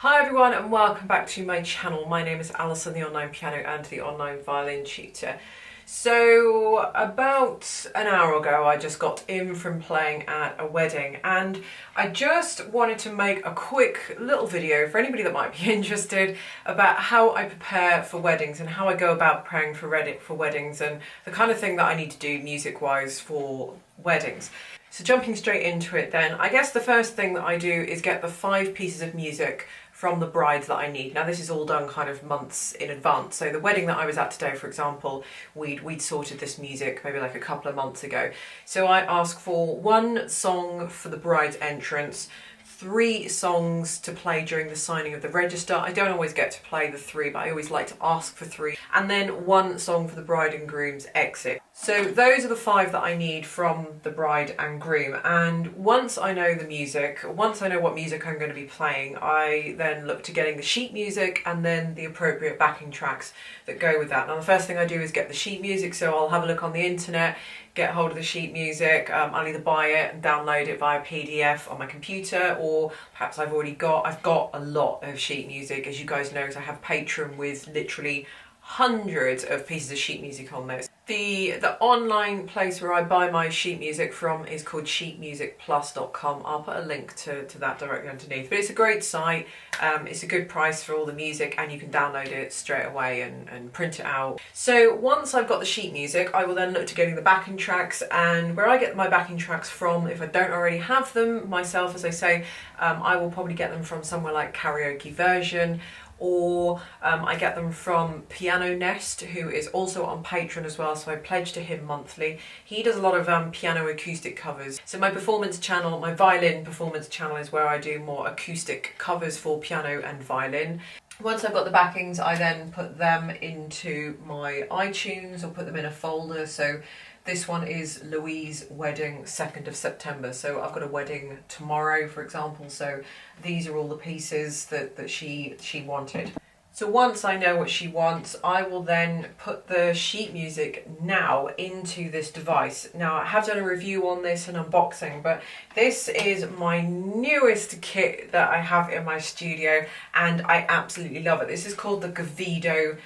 Hi everyone and welcome back to my channel. My name is Alison, the online piano and the online violin tutor. So about an hour ago I just got in from playing at a wedding and I just wanted to make a quick little video for anybody that might be interested about how I prepare for weddings and how I go about preparing for weddings and the kind of thing that I need to do music wise for weddings. So jumping straight into it then, I guess the first thing that I do is get the 5 pieces of music from the bride that I need. Now this is all done kind of months in advance. So the wedding that I was at today, for example, we'd sorted this music maybe like a couple of months ago. So I ask for 1 song for the bride's entrance, 3 songs to play during the signing of the register. I don't always get to play the 3, but I always like to ask for 3. And then 1 song for the bride and groom's exit. So those are the 5 that I need from the bride and groom. And once I know the music, once I know what music I'm going to be playing, I then look to getting the sheet music and then the appropriate backing tracks that go with that. Now the first thing I do is get the sheet music, so I'll have a look on the internet, get hold of the sheet music. I'll either buy it and download it via PDF on my computer, or perhaps I've got a lot of sheet music, as you guys know, because I have Patreon with literally hundreds of pieces of sheet music on there. The online place where I buy my sheet music from is called sheetmusicplus.com. I'll put a link to that directly underneath. But it's a great site, it's a good price for all the music, and you can download it straight away and print it out. So once I've got the sheet music, I will then look to getting the backing tracks, and where I get my backing tracks from, if I don't already have them myself, as I say, I will probably get them from somewhere like Karaoke Version, or I get them from Piano Nest, who is also on Patreon as well, so I pledge to him monthly. He does a lot of piano acoustic covers. So my performance channel, my violin performance channel, is where I do more acoustic covers for piano and violin. Once I've got the backings, I then put them into my iTunes or put them in a folder. So this one is Louise' wedding, 2nd of September. So I've got a wedding tomorrow, for example. So these are all the pieces that she wanted. So once I know what she wants, I will then put the sheet music now into this device. Now I have done a review on this, an unboxing, but this is my newest kit that I have in my studio and I absolutely love it. This is called the Gavido.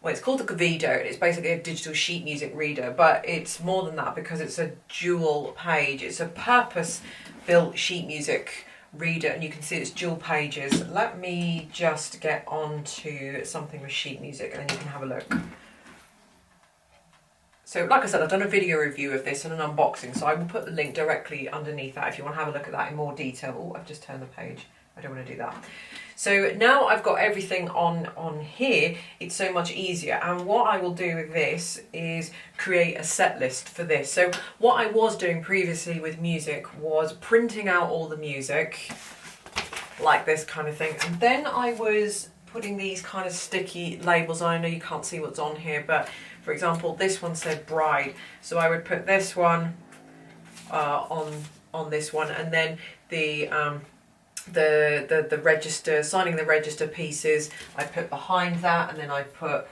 Well, it's called the Gavido, and it's basically a digital sheet music reader, but it's more than that because it's a dual page. It's a purpose-built sheet music reader, and you can see it's dual pages. Let me just get on to something with sheet music and then you can have a look. So like I said, I've done a video review of this and an unboxing, so I will put the link directly underneath that if you want to have a look at that in more detail. Oh, I've just turned the page. I don't want to do that. So now I've got everything on here, it's so much easier. And what I will do with this is create a set list for this. So what I was doing previously with music was printing out all the music, like this kind of thing. And then I was putting these kind of sticky labels on. I know you can't see what's on here, but for example, this one said bride. So I would put this one on this one, and then the register, signing the register pieces, I put behind that, and then I put,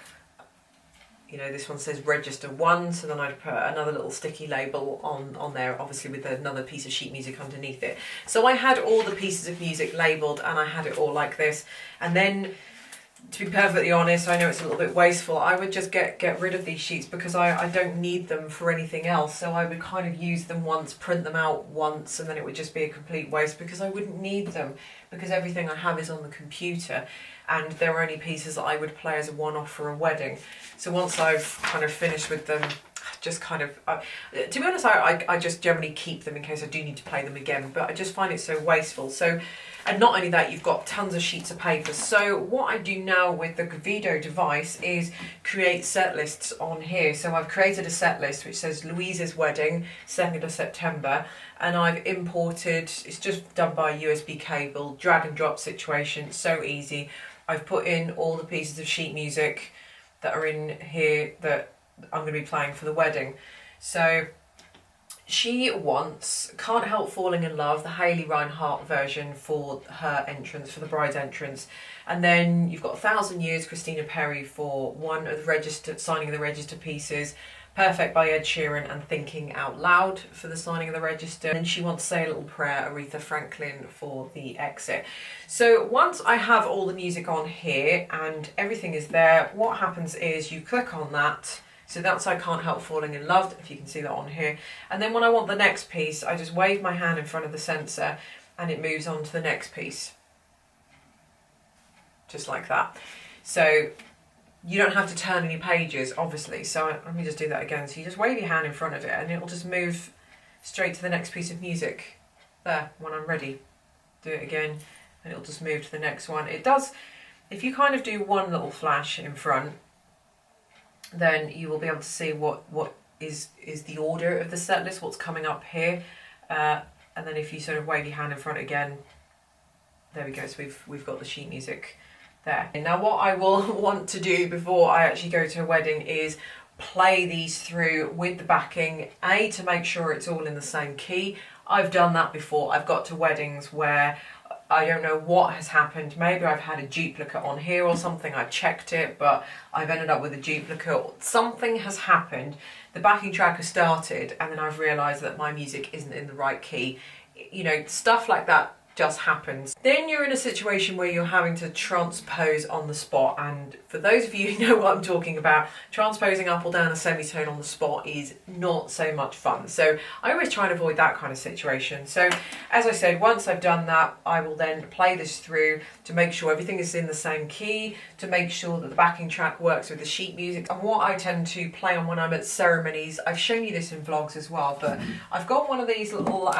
you know, this one says register 1, so then I'd put another little sticky label on there, obviously with another piece of sheet music underneath it. So I had all the pieces of music labelled and I had it all like this, and then to be perfectly honest, I know it's a little bit wasteful, I would just get rid of these sheets because I don't need them for anything else. So I would kind of use them once, print them out once, and then it would just be a complete waste because I wouldn't need them because everything I have is on the computer and they're only pieces that I would play as a one-off for a wedding. So once I've kind of finished with them, just kind of, to be honest, I just generally keep them in case I do need to play them again, but I just find it so wasteful. So, and not only that, you've got tons of sheets of paper. So what I do now with the Gavido device is create set lists on here. So I've created a set list which says Louise's wedding, 2nd of September, and I've imported, it's just done by USB cable, drag and drop situation, so easy. I've put in all the pieces of sheet music that are in here that I'm going to be playing for the wedding. So she wants Can't Help Falling in Love, the Hayley Reinhardt version for her entrance, for the bride's entrance. And then you've got 1,000 Years, Christina Perri, for one of the signing of the register pieces. Perfect by Ed Sheeran and Thinking Out Loud for the signing of the register. And She Wants to Say a Little Prayer, Aretha Franklin for the exit. So once I have all the music on here and everything is there, what happens is you click on that. So that's I Can't Help Falling in Love, if you can see that on here. And then when I want the next piece, I just wave my hand in front of the sensor and it moves on to the next piece. Just like that. So you don't have to turn any pages, obviously. So let me just do that again. So you just wave your hand in front of it and it'll just move straight to the next piece of music. There, when I'm ready. Do it again and it'll just move to the next one. It does, if you kind of do one little flash in front, then you will be able to see what is the order of the set list, what's coming up here. And then if you sort of wave your hand in front again, there we go. So we've got the sheet music there. And now what I will want to do before I actually go to a wedding is play these through with the backing, to make sure it's all in the same key. I've done that before. I've got to weddings where I don't know what has happened. Maybe I've had a duplicate on here or something. I checked it, but I've ended up with a duplicate. Something has happened. The backing track has started and then I've realised that my music isn't in the right key. You know, stuff like that just happens. Then you're in a situation where you're having to transpose on the spot, and for those of you who know what I'm talking about, transposing up or down a semitone on the spot is not so much fun. So I always try and avoid that kind of situation. So as I said, once I've done that, I will then play this through to make sure everything is in the same key, to make sure that the backing track works with the sheet music. And what I tend to play on when I'm at ceremonies, I've shown you this in vlogs as well, but I've got one of these little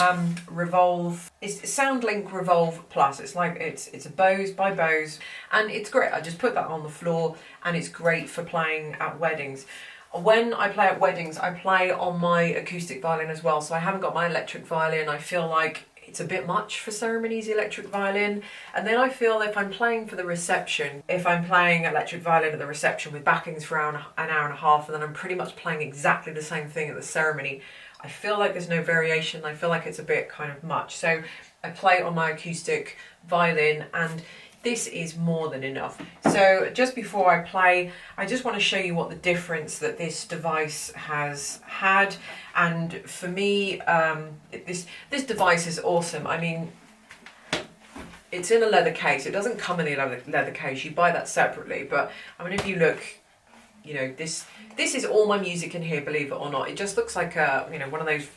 Revolve, it's SoundLink Revolve Plus. It's like it's a Bose by Bose and it's great. I just put that on the floor and it's great for playing at weddings. When I play at weddings, I play on my acoustic violin as well, so I haven't got my electric violin. I feel like it's a bit much for ceremonies, the electric violin. And then I feel if I'm playing for the reception, if I'm playing electric violin at the reception with backings for an hour and a half, and then I'm pretty much playing exactly the same thing at the ceremony, I feel like there's no variation. I feel like it's a bit kind of much. So I play on my acoustic violin and this is more than enough. So just before I play, I just want to show you what the difference that this device has had. And for me, this device is awesome. I mean, it's in a leather case. It doesn't come in a leather case. You buy that separately. But I mean, if you look, you know, this is all my music in here, believe it or not. It just looks like a, you know, one of those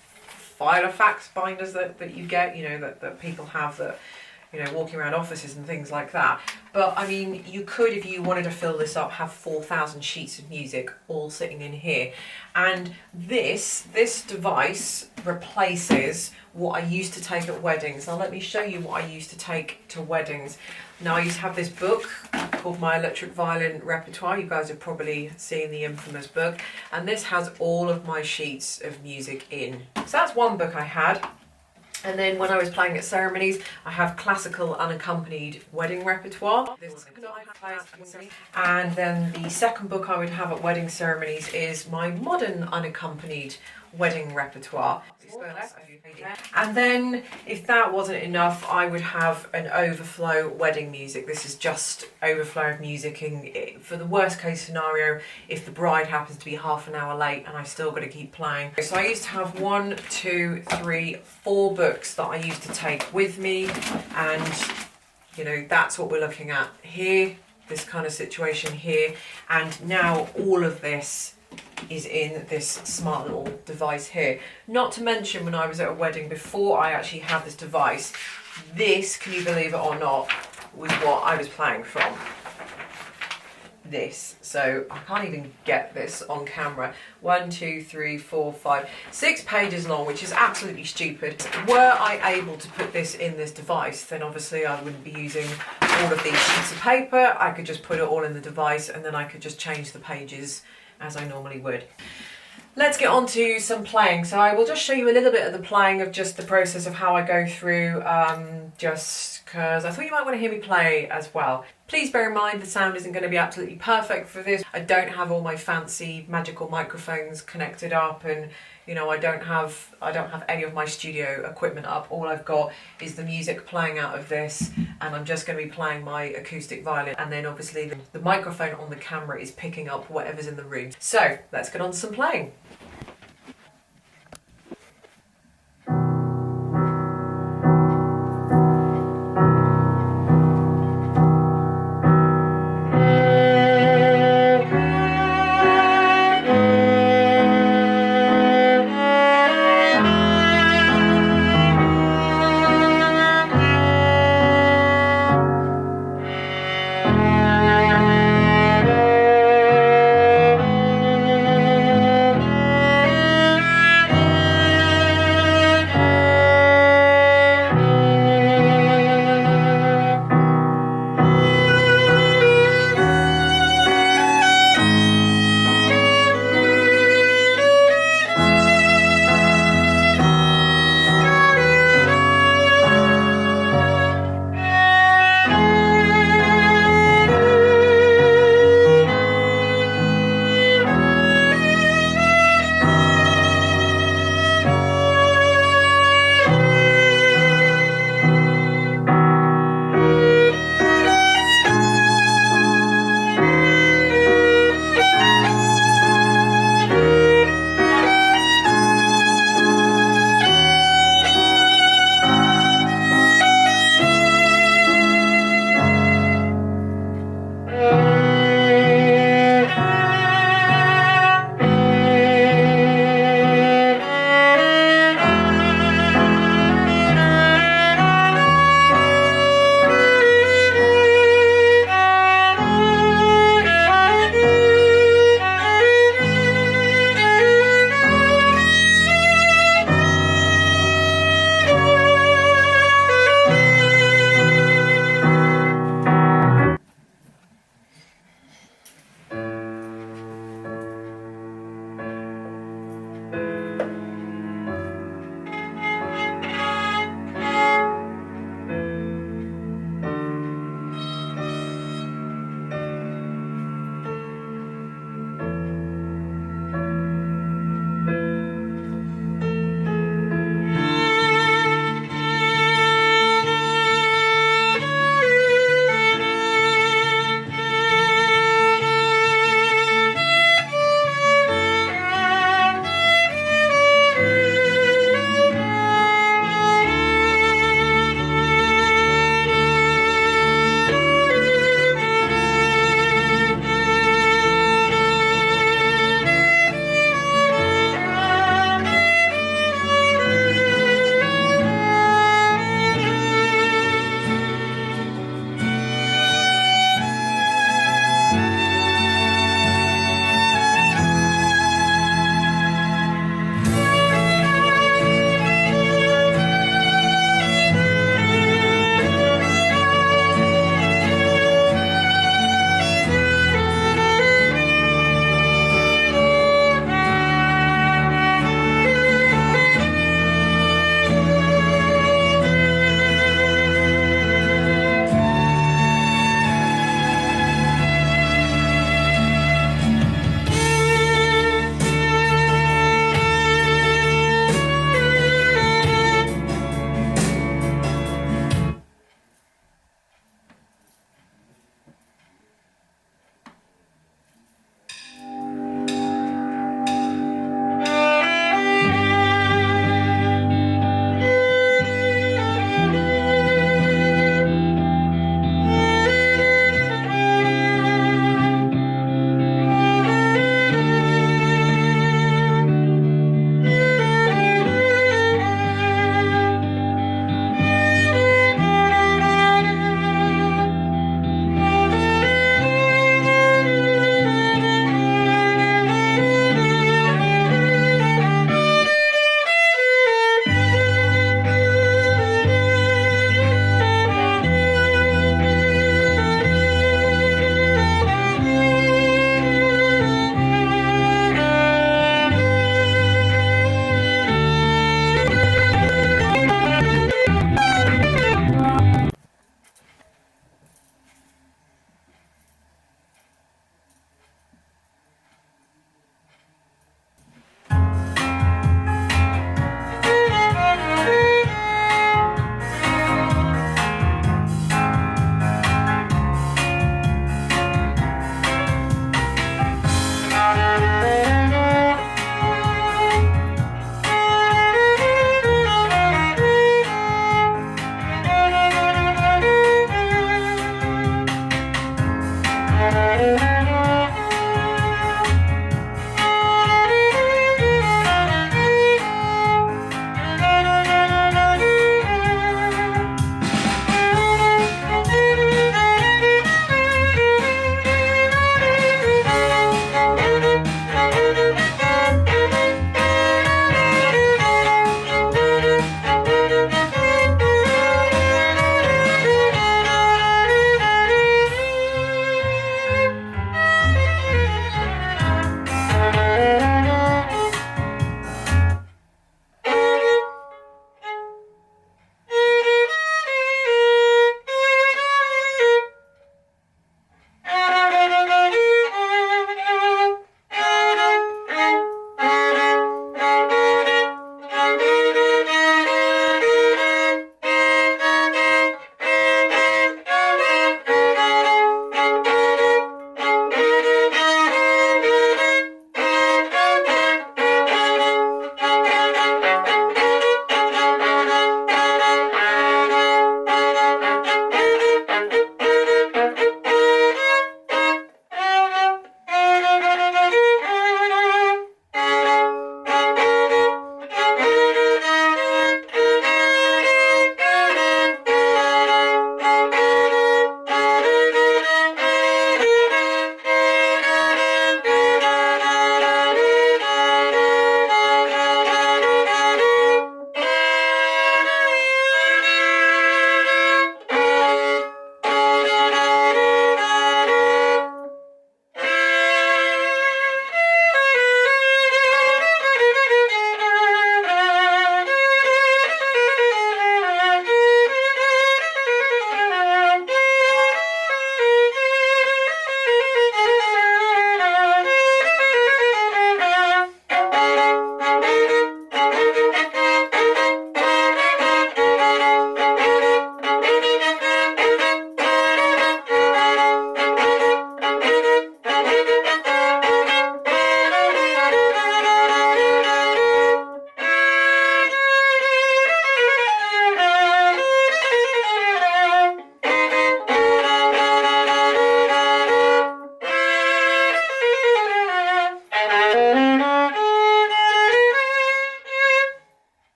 Filofax binders that you get, you know, that people have, that, you know, walking around offices and things like that. But I mean, you could, if you wanted to fill this up, have 4,000 sheets of music all sitting in here. And this device replaces what I used to take at weddings. Now let me show you what I used to take to weddings. Now I used to have this book called My Electric Violin Repertoire. You guys have probably seen the infamous book. And this has all of my sheets of music in. So that's one book I had. And then when I was playing at ceremonies, I have classical unaccompanied wedding repertoire. And then the second book I would have at wedding ceremonies is my modern unaccompanied wedding repertoire. And then if that wasn't enough, I would have an overflow wedding music. This is just overflow of music, and for the worst case scenario, if the bride happens to be half an hour late and I've still got to keep playing. So I used to have 1, 2, 3, 4 books that I used to take with me, and you know, that's what we're looking at here, this kind of situation here. And now all of this is in this smart little device here. Not to mention, when I was at a wedding, before I actually had this device, this, can you believe it or not, was what I was playing from. This. So I can't even get this on camera. 1, 2, 3, 4, 5, 6 pages long, which is absolutely stupid. Were I able to put this in this device, then obviously I wouldn't be using all of these sheets of paper. I could just put it all in the device and then I could just change the pages as I normally would. Let's get on to some playing. So I will just show you a little bit of the playing, of just the process of how I go through, just because I thought you might want to hear me play as well. Please bear in mind the sound isn't going to be absolutely perfect for this. I don't have all my fancy magical microphones connected up, and you know, I don't have any of my studio equipment up. All I've got is the music playing out of this, and I'm just going to be playing my acoustic violin, and then obviously the microphone on the camera is picking up whatever's in the room. So let's get on to some playing.